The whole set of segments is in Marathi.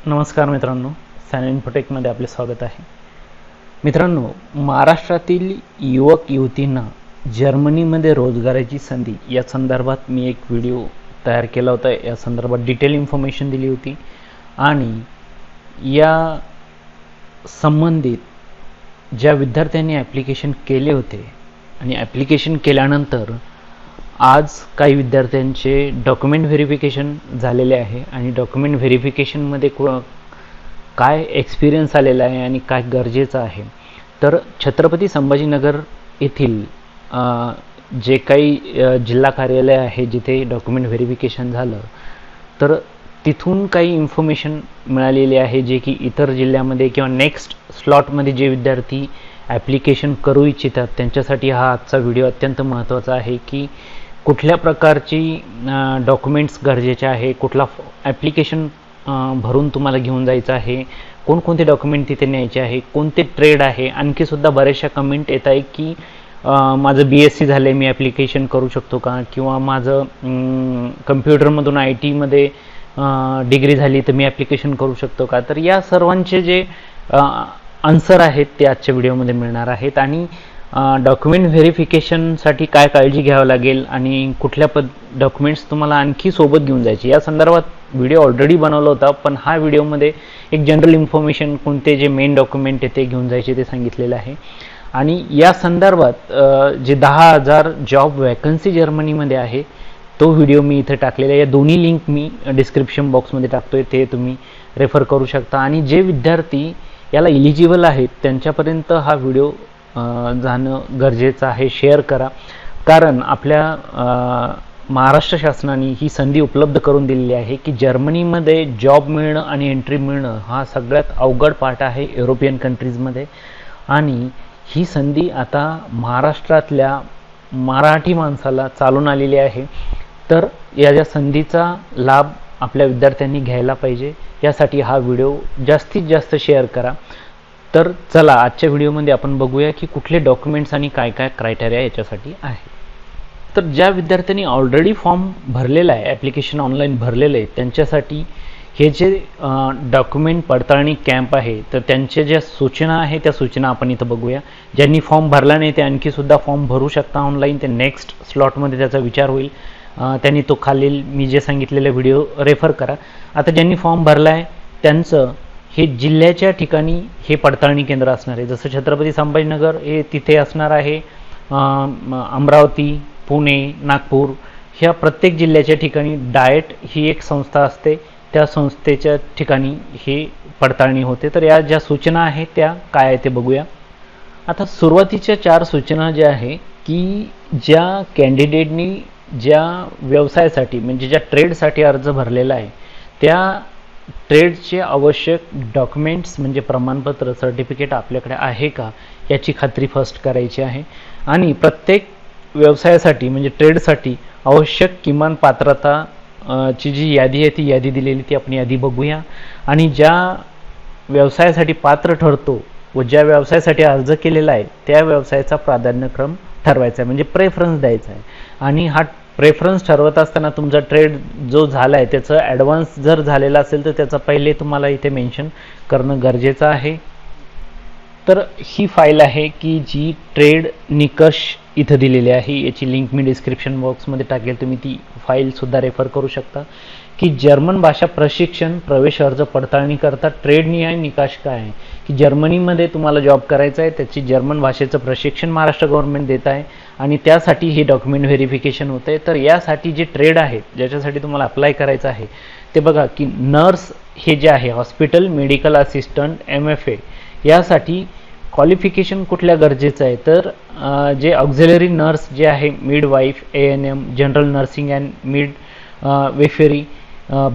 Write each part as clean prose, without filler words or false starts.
नमस्कार मित्रांनो, सायन इन्फोटेकमध्ये आपले स्वागत आहे. मित्रांनो, महाराष्ट्रातील युवक युवतींना जर्मनीमध्ये रोजगाराची संधी या संदर्भात मी एक व्हिडिओ तयार केला होता. या संदर्भात डिटेल इन्फॉर्मेशन दिली होती आणि या संबंधित ज्या विद्यार्थ्यांनी ॲप्लिकेशन केले होते आणि ॲप्लिकेशन केल्यानंतर आज काही विद्यार्थ्यांचे डॉक्युमेंट व्हेरिफिकेशन झालेले आहे आणि डॉक्युमेंट व्हेरिफिकेशनमध्ये काय एक्सपिरियन्स आलेला आहे आणि काय गरजेचं आहे. तर छत्रपती संभाजीनगर येथील जे काही जिल्हा कार्यालय आहे जिथे डॉक्युमेंट व्हेरिफिकेशन झालं, तर तिथून काही इन्फॉर्मेशन मिळालेली आहे जे की इतर जिल्ह्यामध्ये किंवा नेक्स्ट स्लॉटमध्ये जे विद्यार्थी ॲप्लिकेशन करू इच्छितात त्यांच्यासाठी हा आजचा व्हिडिओ अत्यंत महत्त्वाचा आहे की कुठल्या प्रकारची डॉक्युमेंट्स गरजेचे आहे, कुठला ॲप्लिकेशन भरून तुम्हाला घेऊन जायचं आहे, कोणकोणते डॉक्युमेंट तिथे न्यायचे आहे, कोणते ट्रेड आहे. आणखीसुद्धा बऱ्याचशा कमेंट येत आहे की माझं BSc झालं आहे, मी ॲप्लिकेशन करू शकतो का, किंवा माझं कम्प्युटरमधून IT मध्ये डिग्री झाली तर मी ॲप्लिकेशन करू शकतो का. तर या सर्वांचे जे आन्सर आहेत ते आजच्या व्हिडिओमध्ये मिळणार आहेत आणि डॉक्युमेंट व्हेरिफिकेशनसाठी काय काळजी घ्यावं लागेल आणि कुठल्या डॉक्युमेंट्स तुम्हाला आणखी सोबत घेऊन जायचे या संदर्भात व्हिडिओ ऑलरेडी बनवला होता. पण हा व्हिडिओमध्ये एक जनरल इन्फॉर्मेशन कोणते जे मेन डॉक्युमेंट आहे ते घेऊन जायचे ते सांगितलेलं आहे. आणि या संदर्भात जे 10,000 जॉब वॅकन्सी जर्मनीमध्ये आहे तो व्हिडिओ मी इथे टाकलेला आहे. या दोन्ही लिंक मी डिस्क्रिप्शन बॉक्समध्ये टाकतोय, ते तुम्ही रेफर करू शकता. आणि जे विद्यार्थी याला इलिजिबल आहेत त्यांच्यापर्यंत हा व्हिडिओ जाणं गरजेचं आहे. शेअर करा, कारण आपल्या महाराष्ट्र शासनाने ही संधी उपलब्ध करून दिलेली आहे की जर्मनीमध्ये जॉब मिळणं आणि एंट्री मिळणं हा सगळ्यात अवघड पार्ट आहे युरोपियन कंट्रीजमध्ये. आणि ही संधी आता महाराष्ट्रातल्या मराठी माणसाला चालून आलेली आहे. तर या ज्या संधीचा लाभ आपल्या विद्यार्थ्यांनी घ्यायला पाहिजे, यासाठी हा व्हिडिओ जास्तीत जास्त शेअर करा. तर चला आजच्या व्हिडिओमध्ये आपण बघूया की कुठले डॉक्युमेंट्स आणि काय काय क्रायटेरिया याच्यासाठी आहे. तर ज्या विद्यार्थ्यांनी ऑलरेडी फॉर्म भरलेला आहे, ॲप्लिकेशन ऑनलाईन भरलेलं आहे, त्यांच्यासाठी हे जे डॉक्युमेंट पडताळणी कॅम्प आहे तर त्यांच्या ज्या सूचना आहे त्या सूचना आपण इथं बघूया. ज्यांनी फॉर्म भरला नाही ते आणखीसुद्धा फॉर्म भरू शकता ऑनलाईन. ते नेक्स्ट स्लॉटमध्ये त्याचा विचार होईल. त्यांनी तो खालील मी जे सांगितलेले व्हिडिओ रेफर करा. आता ज्यांनी फॉर्म भरला आहे त्यांचं हे जिल्ह्याच्या ठिकाणी हे पडताळणी केंद्र असणार आहे. जसं छत्रपती संभाजीनगर हे तिथे असणार आहे, अमरावती, पुणे, नागपूर ह्या प्रत्येक जिल्ह्याच्या ठिकाणी डाएट ही एक संस्था असते, त्या संस्थेच्या ठिकाणी हे पडताळणी होते. तर या ज्या सूचना आहेत त्या काय आहे ते बघूया. आता सुरुवातीच्या 4 सूचना ज्या आहे की ज्या कॅन्डिडेटनी ज्या व्यवसायासाठी म्हणजे ज्या ट्रेडसाठी अर्ज भरलेला आहे त्या ट्रेडचे आवश्यक डॉक्युमेंट्स म्हणजे प्रमाणपत्र, सर्टिफिकेट आपल्याकडे आहे का याची खात्री फर्स्ट करायची आहे. आणि प्रत्येक व्यवसायासाठी म्हणजे ट्रेडसाठी आवश्यक किमान पात्रता ची जी यादी आहे ती यादी दिलेली ती आपण यादी बघूया. आणि ज्या व्यवसायासाठी पात्र ठरतो व ज्या व्यवसायासाठी अर्ज केलेला आहे त्या व्यवसायाचा प्राधान्यक्रम ठरवायचा आहे, म्हणजे प्रेफरन्स द्यायचा आहे. आणि हा प्रेफरन्स ठरवत असताना तुमचा ट्रेड जो झाला आहे त्याचं ॲडव्हान्स जर झालेला असेल तर त्याचा पहिले तुम्हाला इथे मेन्शन करणं गरजेचं आहे. तर ही फाईल आहे की जी ट्रेड निकष इथं दिलेली आहे, याची लिंक मी डिस्क्रिप्शन बॉक्समध्ये टाकेल, तुम्ही ती फाईलसुद्धा रेफर करू शकता. की जर्मन भाषा प्रशिक्षण प्रवेश अर्ज पडताळणी करता ट्रेडनिहाय निकष काय आहे की जर्मनीमध्ये तुम्हाला जॉब करायचा आहे, त्याची जर्मन भाषेचं प्रशिक्षण महाराष्ट्र गव्हर्नमेंट देत आहे आणि त्यासाठी हे डॉक्युमेंट व्हेरिफिकेशन होतं आहे. तर यासाठी जे ट्रेड आहेत ज्याच्यासाठी तुम्हाला अप्लाय करायचं आहे ते बघा की नर्स हे जे आहे, हॉस्पिटल मेडिकल असिस्टंट MFA, यासाठी क्वालिफिकेशन कुठल्या गरजेचं आहे तर जे ऑक्झिलरी नर्स जे आहे, midwife, ANM, general nursing and midwifery,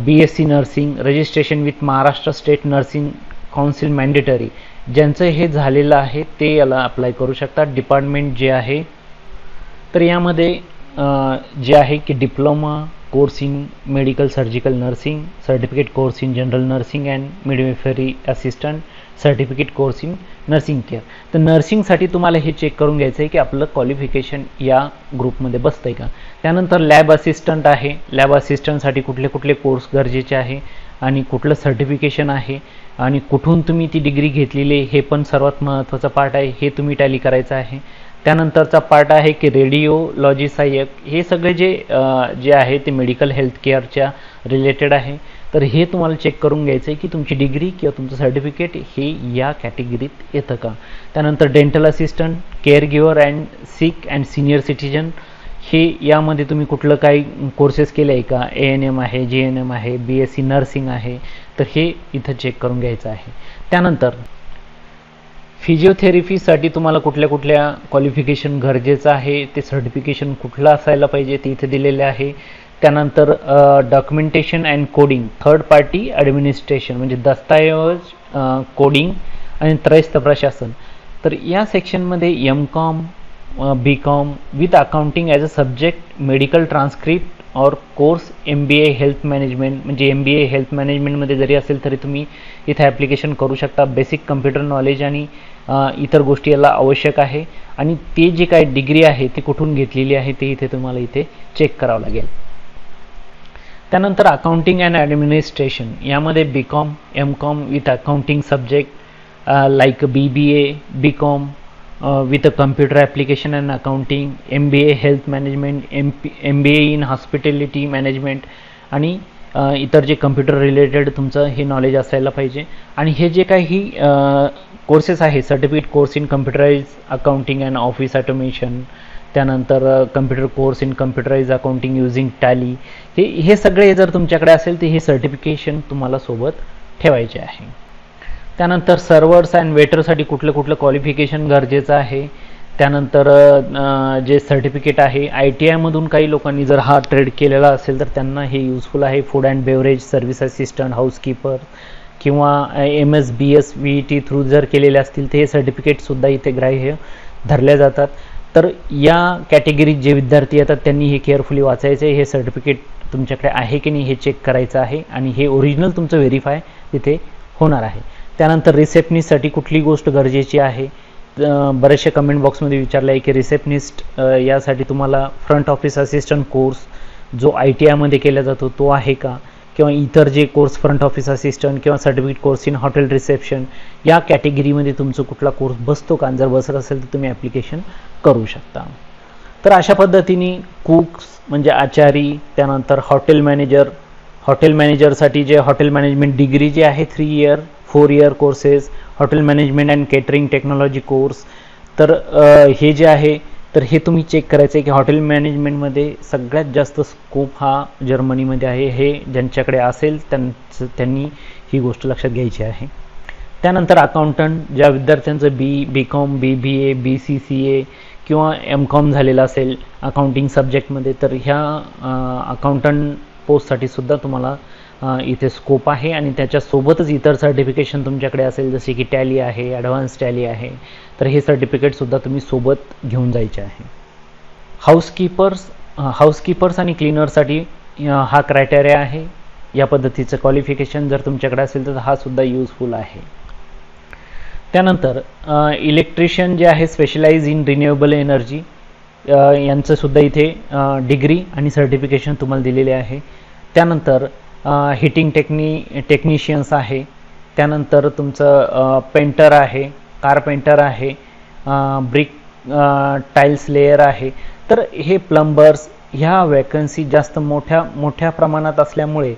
BSc nursing, registration with Maharashtra state nursing council mandatory, ज्यांचं हे झालेलं आहे ते याला अप्लाय करू शकतात. डिपार्टमेंट जे आहे तर यामध्ये जे आहे की diploma course in medical surgical nursing, certificate course in general nursing and midwifery assistant, certificate course in nursing care. तर नर्सिंगसाठी तुम्हाला हे चेक करून घ्यायचं आहे की आपलं क्वालिफिकेशन या ग्रुपमध्ये बसतं आहे का. त्यानंतर लॅब असिस्टंट आहे. लॅब असिस्टंटसाठी कुठले कुठले कोर्स गरजेचे आहे आणि कुठलं सर्टिफिकेशन आहे आणि कुठून तुम्ही ती डिग्री घेतलेली आहे हे पण सर्वात महत्त्वाचा पार्ट आहे, हे तुम्ही टॅली करायचं आहे. त्यानंतरचा पार्ट आहे की रेडिओलॉजी सहाय्यक. हे सगळे जे आहे ते मेडिकल हेल्थ केअरच्या रिलेटेड आहे. तर हे तुम्हाला चेक करून घ्यायचं आहे की तुमची डिग्री किंवा तुमचं सर्टिफिकेट हे या कॅटेगरीत येतं का. त्यानंतर dental assistant, care giver and six and senior citizen, हे यामध्ये तुम्ही कुठलं काही कोर्सेस केले आहे का. ANM आहे, GNM आहे, BSc नर्सिंग आहे. तर हे इथं चेक करून घ्यायचं आहे. त्यानंतर फिजिओथेरपीसाठी तुम्हाला कुठल्या कुठल्या क्वालिफिकेशन गरजेचं आहे, ते सर्टिफिकेशन कुठलं असायला पाहिजे ते इथे दिलेले आहे. त्यानंतर documentation and coding, third party administration म्हणजे दस्तऐवज, कोडिंग आणि त्रयस्थ प्रशासन. तर या सेक्शनमध्ये MCOM, BCOM with accounting as a subject, medical transcript और कोर्स MBA हेल्थ मॅनेजमेंट, म्हणजे MBA हेल्थ मॅनेजमेंटमध्ये जरी असेल तरी तुम्ही इथे ॲप्लिकेशन करू शकता. बेसिक कम्प्युटर नॉलेज आणि इतर गोष्टी याला आवश्यक आहे आणि ते जे काही डिग्री आहे ती कुठून घेतलेली आहे ते इथे तुम्हाला इथे चेक करावं लागेल. त्यानंतर अकाउंटिंग अँड ॲडमिनिस्ट्रेशन, यामध्ये BCOM, MCOM with accounting subject like BBA, BCOM with a computer application and accounting, MBA health management, MBA in hospitality management आणि इतर जे कम्प्युटर रिलेटेड तुमचं हे नॉलेज असायला पाहिजे. आणि हे जे काही कोर्सेस आहे, certificate course in computerise accounting and office automation, त्यानंतर computer course in computerise accounting using Tally, हे सगळे जर तुमच्याकडे असेल तर हे सर्टिफिकेशन तुम्हाला सोबत ठेवायचे आहे. त्यानंतर सर्व्हर्स अँड वेटरसाठी कुठलं कुठलं क्वालिफिकेशन गरजेचं आहे. त्यानंतर जे सर्टिफिकेट आहे, ITIमधून काही लोकांनी जर हा ट्रेड केलेला असेल तर त्यांना हे युजफुल आहे. Food and beverage service assistant, housekeeper किंवा MSBS VET थ्रू जर केलेले असतील तर हे सर्टिफिकेटसुद्धा इथे ग्राह्य धरल्या जातात. तर या कॅटेगरीत जे विद्यार्थी येतात त्यांनी हे केअरफुली वाचायचं आहे. हे सर्टिफिकेट तुमच्याकडे आहे की नाही हे चेक करायचं आहे आणि हे ओरिजिनल तुमचं व्हेरीफाय तिथे होणार आहे. त्यानंतर रिसेप्शनिस्टसाठी कुठली गोष्ट गरजेची आहे. बरेचशा कमेंट बॉक्समध्ये विचारलं आहे की रिसेप्शनिस्ट यासाठी तुम्हाला फ्रंट ऑफिस असिस्टंट कोर्स जो ITIमध्ये केला जातो तो आहे का, किंवा इतर जे कोर्स फ्रंट ऑफिस असिस्टंट किंवा certificate course in hotel reception या कॅटेगरीमध्ये तुमचं कुठला कोर्स बसतो का. जर बसत असेल तर तुम्ही ॲप्लिकेशन करू शकता. तर अशा पद्धतीने कुक्स म्हणजे आचारी, त्यानंतर हॉटेल मॅनेजरसाठी जे हॉटेल मॅनेजमेंट डिग्री जी आहे 3 year 4 year courses, hotel management and catering technology course. तर हे जे आहे तर हे तुम्ही चेक करायचं आहे की हॉटेल मॅनेजमेंटमध्ये सगळ्यात जास्त स्कोप हा जर्मनीमध्ये आहे. हे ज्यांच्याकडे असेल त्यांनी ही गोष्ट लक्षात घ्यायची आहे. त्यानंतर अकाउंटंट, ज्या विद्यार्थ्यांचं BCOM, BBA, BCCA किंवा MCOM झालेलं असेल अकाउंटिंग सब्जेक्टमध्ये, तर ह्या अकाउंटंट पोस्टसाठी सुद्धा तुम्हाला इथे स्कोप आहे. आणि त्याच्यासोबतच इतर सर्टिफिकेशन तुमच्याकडे असेल जसे की टॅली आहे, ॲडव्हान्स टॅली आहे, तर हे सर्टिफिकेटसुद्धा तुम्ही सोबत घेऊन जायचे आहे. हाऊसकीपर्स आणि क्लीनरसाठी हा क्रायटेरिया आहे. या पद्धतीचं क्वालिफिकेशन जर तुमच्याकडे असेल तर हा सुद्धा युजफुल आहे. त्यानंतर इलेक्ट्रिशियन जे आहे स्पेशलाइज इन रिन्युएबल एनर्जी, यांचंसुद्धा इथे डिग्री आणि सर्टिफिकेशन तुम्हाला दिलेले आहे. त्यानंतर हिटिंग टेक्निशियन्स आहे. त्यानंतर तुमचं पेंटर आहे, कारपेंटर आहे, ब्रिक टाईल्स लेयर आहे. तर हे प्लंबर्स ह्या वॅकन्सी जास्त मोठ्या प्रमाणात असल्यामुळे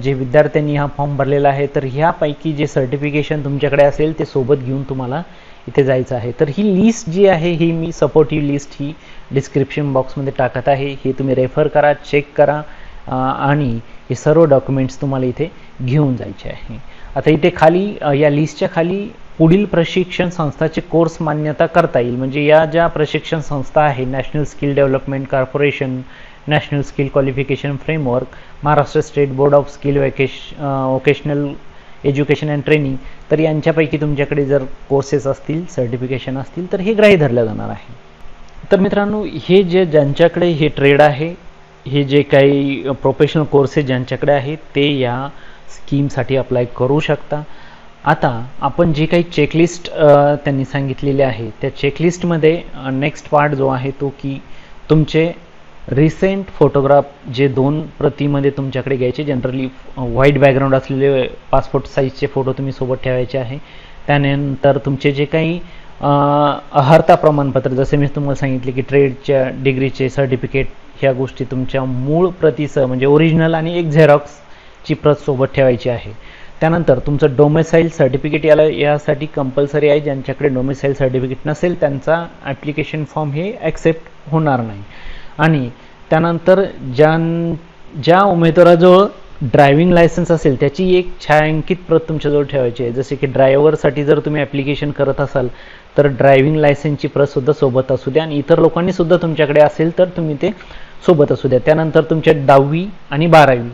जे विद्यार्थ्यांनी हा फॉर्म भरलेला आहे तर ह्यापैकी जे सर्टिफिकेशन तुमच्याकडे असेल ते सोबत घेऊन तुम्हाला इथे जायचं आहे. तर ही लिस्ट जी आहे ही मी सपोर्टिव्ह लिस्ट ही डिस्क्रिप्शन बॉक्समध्ये टाकत आहे. हे तुम्ही रेफर करा, चेक करा आणि हे सर्व डॉक्युमेंट्स तुम्हाला इथे घेऊन जायचे आहे. आता इथे खाली या लिस्टच्या खाली पुढील प्रशिक्षण संस्थाचे कोर्स मान्यता करता येईल, म्हणजे या ज्या प्रशिक्षण संस्था आहे national skill development corporation, national skill qualification framework, Maharashtra state board of skill vocational education and training, तर यांच्यापैकी तुमच्याकडे जर कोर्सेस असतील, सर्टिफिकेशन असतील तर हे ग्राह्य धरलं जाणार आहे. तर मित्रांनो, हे जे ज्यांच्याकडे हे ट्रेड आहे, हे जे काही प्रोफेशनल कोर्सेस ज्यांच्याकडे आहेत ते या स्कीमसाठी अप्लाय करू शकता. आता आपण जे काही चेकलिस्ट त्यांनी सांगितलेली आहे त्या चेकलिस्टमध्ये नेक्स्ट पार्ट जो आहे तो की तुमचे रिसेंट फोटोग्राफ जे 2 प्रतीमध्ये तुमच्याकडे घ्यायचे, जनरली व्हाईट बॅकग्राऊंड असलेले पासपोर्ट साईजचे फोटो तुम्ही सोबत ठेवायचे आहे. त्यानंतर तुमचे जे काही अर्हता प्रमाणपत्र, जसे मी तुम्हाला सांगितले की ट्रेडच्या डिग्रीचे सर्टिफिकेट, ह्या गोष्टी तुमच्या मूळ प्रतीसह म्हणजे ओरिजिनल आणि एक झेरॉक्सची प्रत सोबत ठेवायची आहे. त्यानंतर तुमचं डोमेसाईल सर्टिफिकेट यासाठी कंपल्सरी आहे. ज्यांच्याकडे डोमेसाईल सर्टिफिकेट नसेल त्यांचा ॲप्लिकेशन फॉर्म हे ॲक्सेप्ट होणार नाही. आणि त्यानंतर ज्या उमेदवाराजवळ ड्रायव्हिंग लायसन्स असेल त्याची एक छायांकित प्रत तुमच्याजवळ ठेवायची आहे. जसे की ड्रायव्हरसाठी जर तुम्ही ॲप्लिकेशन करत असाल तर ड्रायव्हिंग लायसन्सची प्रतसुद्धा सोबत असू द्या, आणि इतर लोकांनी सुद्धा तुमच्याकडे असेल तर तुम्ही ते सोबत असू द्या. त्यानंतर तुमच्या 10वी आणि 12वी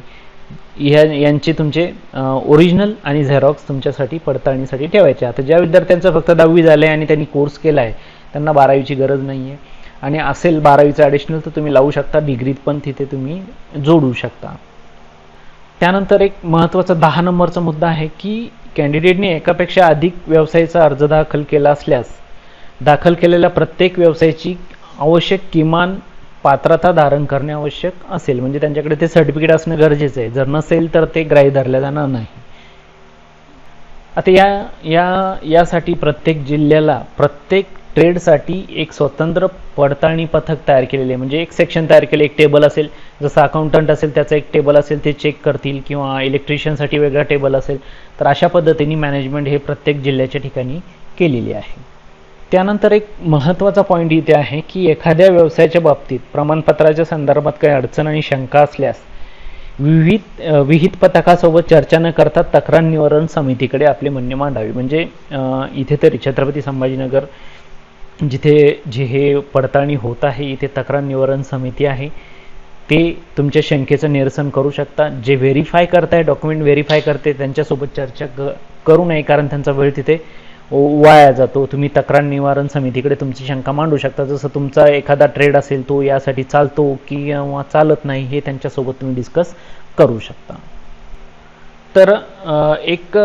यांचे तुमचे ओरिजिनल आणि झेरॉक्स तुमच्यासाठी पडताळणीसाठी ठेवायचे. आता ज्या विद्यार्थ्यांचं फक्त 10वी झालं आहे आणि त्यांनी कोर्स केला आहे त्यांना 12वीची गरज नाही आहे, आणि असेल 12वीचं ॲडिशनल तर तुम्ही लावू शकता, डिग्रीत पण तिथे तुम्ही जोडू शकता. त्यानंतर एक महत्त्वाचा 10 नंबरचा मुद्दा आहे की कॅन्डिडेटने एकापेक्षा अधिक व्यवसायाचा अर्ज दाखल केला असल्यास दाखल केलेल्या प्रत्येक व्यवसायाची आवश्यक किमान पात्रता धारण करणे आवश्यक असेल. म्हणजे त्यांच्याकडे ते सर्टिफिकेट असणं गरजेचं आहे. जर नसेल तर ते ग्राह्य धरलं जाणार नाही. आता यासाठी प्रत्येक जिल्ह्याला प्रत्येक ट्रेडसाठी एक स्वतंत्र पडताळणी पथक तयार केलेले आहे. म्हणजे एक सेक्शन तयार केले, एक टेबल असेल, जसं अकाउंटंट असेल त्याचं एक टेबल असेल ते चेक करतील, किंवा इलेक्ट्रिशियनसाठी वेगळा टेबल असेल. तर अशा पद्धतीने मॅनेजमेंट हे प्रत्येक जिल्ह्याच्या ठिकाणी केलेली आहे. त्यानंतर एक महत्त्वाचा पॉईंट इथे आहे की एखाद्या व्यवसायाच्या बाबतीत प्रमाणपत्राच्या संदर्भात काही अडचण आणि शंका असल्यास विहित पथकासोबत चर्चा न करता तक्रार निवारण समितीकडे आपले म्हणणे मांडावे. म्हणजे इथे तरी छत्रपती संभाजीनगर जे हे पडताळणी होत आहे इथे तक्रार निवारण समिती आहे, ते तुमच्या शंकेचं निरसन करू शकता. जे व्हेरीफाय करताय, डॉक्युमेंट व्हेरीफाय करते, त्यांच्यासोबत चर्चा करू नये, कारण त्यांचा वेळ तिथे वाया जातो. तुम्ही तक्रार निवारण समितीकडे तुमची शंका मांडू शकता. जसं तुमचा एखादा ट्रेड असेल तो यासाठी चालतो किंवा चालत नाही हे त्यांच्यासोबत तुम्ही डिस्कस करू शकता. तर एक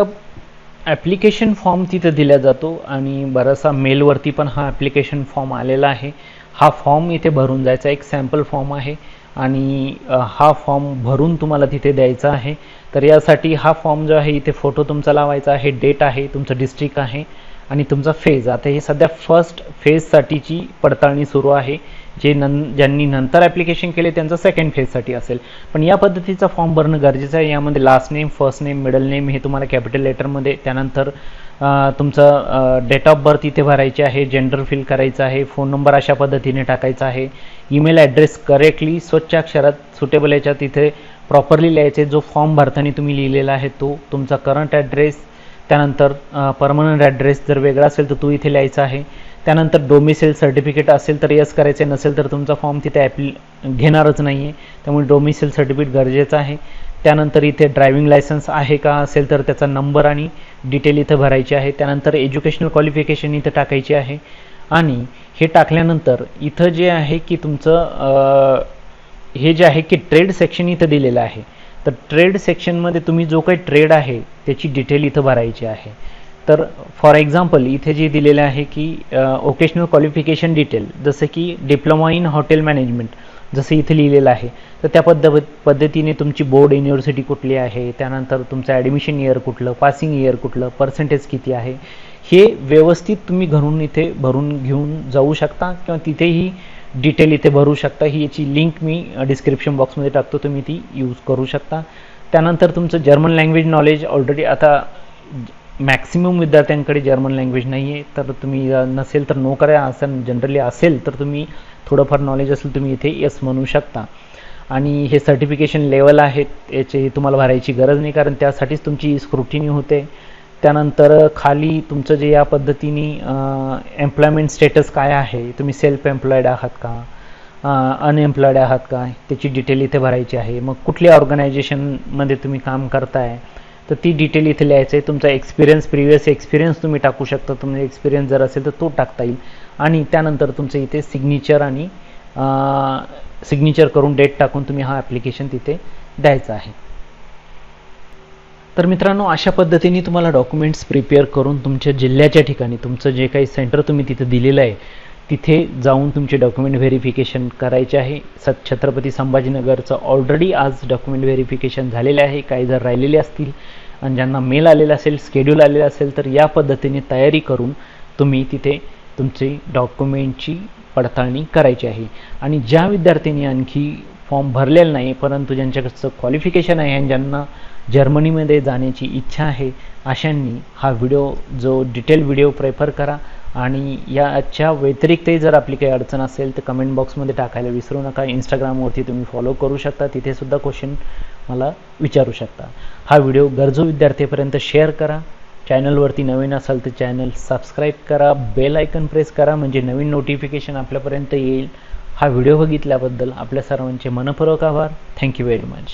ॲप्लिकेशन फॉर्म तिथे दिला जातो आणि बराचसा मेलवरती पण हा ॲप्लिकेशन फॉर्म आलेला आहे. हा फॉर्म इथे भरून जायचा एक सॅम्पल फॉर्म आहे आणि हा फॉर्म भरून तुम्हाला तिथे द्यायचा आहे. तर यासाठी हा फॉर्म जो आहे इथे फोटो तुमचा लावायचा आहे, डेट आहे, तुमचं डिस्ट्रिक्ट आहे आणि तुमचा फेज. आता हे सध्या फर्स्ट फेजसाठीची पडताळणी सुरू आहे. ज्यांनी नंतर ॲप्लिकेशन केले त्यांचं सेकंड फेजसाठी असेल. पण या पद्धतीचा फॉर्म भरणं गरजेचं आहे. यामध्ये last name, first name, middle name हे तुम्हाला कॅपिटल लेटरमध्ये, त्यानंतर तुमचं डेट ऑफ बर्थ इथे भरायचे आहे, जेंडर फिल करायचं आहे, फोन नंबर अशा पद्धतीने टाकायचा आहे, ईमेल ॲड्रेस करेक्टली स्वच्छ अक्षरात सुटेबल याच्यात इथे प्रॉपरली लिहायचे. जो फॉर्म भरताना तुम्ही लिहिलेला आहे तो तुमचा करंट ॲड्रेस, त्यानंतर परमनंट ॲड्रेस जर वेगळा असेल तर तो इथे लिहायचा आहे. त्यानंतर डोमिसाईल सर्टिफिकेट असेल तर यस करायचे, नसेल तर तुमचा फॉर्म तिथे घेणारच नाही आहे. त्यामुळे डोमिसाईल सर्टिफिकेट गरजेचं आहे. त्यानंतर इथे ड्रायव्हिंग लायसन्स आहे का असेल तर त्याचा नंबर आणि डिटेल इथं भरायची आहे. त्यानंतर एज्युकेशनल क्वालिफिकेशन इथं टाकायची आहे. आणि हे टाकल्यानंतर इथं जे आहे की तुमचं हे जे आहे की ट्रेड सेक्शन इथं दिलेलं आहे. तर ट्रेड सेक्शनमध्ये तुम्ही जो काही ट्रेड आहे त्याची डिटेल इथं भरायची आहे. तर फॉर एक्झाम्पल इथे जे दिलेलं आहे की ओकेशनल क्वालिफिकेशन डिटेल, जसं की डिप्लोमा इन हॉटेल मॅनेजमेंट जसं इथे लिहिलेलं आहे, तर त्या पद्धतीने तुमची बोर्ड युनिव्हर्सिटी कुठली आहे, त्यानंतर तुमचं ॲडमिशन इयर कुठलं, पासिंग इयर कुठलं, पर्सेंटेज किती आहे, हे व्यवस्थित तुम्ही घरून इथे भरून घेऊन जाऊ शकता किंवा तिथेही डिटेल इथे भरू शकता. ही याची लिंक मी डिस्क्रिप्शन बॉक्समध्ये टाकतो, तुम्ही ती यूज करू शकता. त्यानंतर तुमचं जर्मन लँग्वेज नॉलेज ऑलरेडी, आता मॅक्सिमम विद्यार्थ्यांकडे जर्मन लँग्वेज नाही आहे, तर तुम्ही नसेल तर नो करा. असं जनरली असेल तर तुम्ही थोडंफार नॉलेज असेल तुम्ही इथे यस म्हणू शकता. आणि हे सर्टिफिकेशन लेवल आहेत याचे तुम्हाला भरायची गरज नाही, कारण त्यासाठीच तुमची स्क्रुटिनी होते. त्यानंतर खाली तुमचं जे या पद्धतीने एम्प्लॉयमेंट स्टेटस काय आहे, तुम्ही सेल्फ एम्प्लॉयड आहात का, अनएम्प्लॉयड आहात का, त्याची डिटेल इथे भरायची आहे. मग कुठल्या ऑर्गनायझेशनमध्ये तुम्ही काम करताय तर ती डिटेल इथे लिहायचं आहे. तुमचा एक्सपिरियन्स, प्रिव्हियस एक्सपिरियन्स तुम्ही टाकू शकता, तुमचा एक्सपिरियन्स जर असेल तर तो टाकता येईल. आणि त्यानंतर तुमचं इथे सिग्नेचर आणि सिग्नेचर करून डेट टाकून तुम्ही हा ॲप्लिकेशन तिथे द्यायचा आहे. तर मित्रांनो, अशा पद्धतीने तुम्हाला डॉक्युमेंट्स प्रिपेअर करून तुमच्या जिल्ह्याच्या ठिकाणी तुमचं जे काही सेंटर तुम्ही तिथे दिलेलं आहे तिथे जाऊन तुमचे डॉक्युमेंट व्हेरिफिकेशन करायचे आहे. छत्रपती संभाजीनगरचं ऑलरेडी आज डॉक्युमेंट व्हेरिफिकेशन झालेले आहे. काही जर राहिलेले असतील आणि ज्यांना मेल आलेला असेल, स्केड्यूल आलेला असेल, तर या पद्धतीने तयारी करून तुम्ही तिथे तुमची डॉक्युमेंटची पडताळणी करायची आहे. आणि ज्या विद्यार्थ्यांनी आणखी फॉर्म भरलेला नाही परंतु ज्यांच्याकडचं क्वालिफिकेशन आहे आणि ज्यांना जर्मनीमध्ये जाण्याची इच्छा आहे अशांनी हा व्हिडिओ जो डिटेल व्हिडिओ प्रेफर करा. आणि याच्या व्यतिरिक्तही जर आपली काही अडचण असेल तर कमेंट बॉक्समध्ये टाकायला विसरू नका. इंस्टाग्रामवरती तुम्ही फॉलो करू शकता, तिथे सुद्धा क्वेश्चन मला विचारू शकता. हा व्हिडिओ गरजू विद्यार्थ्यांपर्यंत शेअर करा. चॅनलवरती नवीन असाल तर चॅनल सबस्क्राईब करा, बेल आयकन प्रेस करा म्हणजे नवीन नोटिफिकेशन आपल्यापर्यंत येईल. हा व्हिडिओ बघितल्याबद्दल आपल्या सर्वांचे मनपूर्वक आभार. Thank you very much.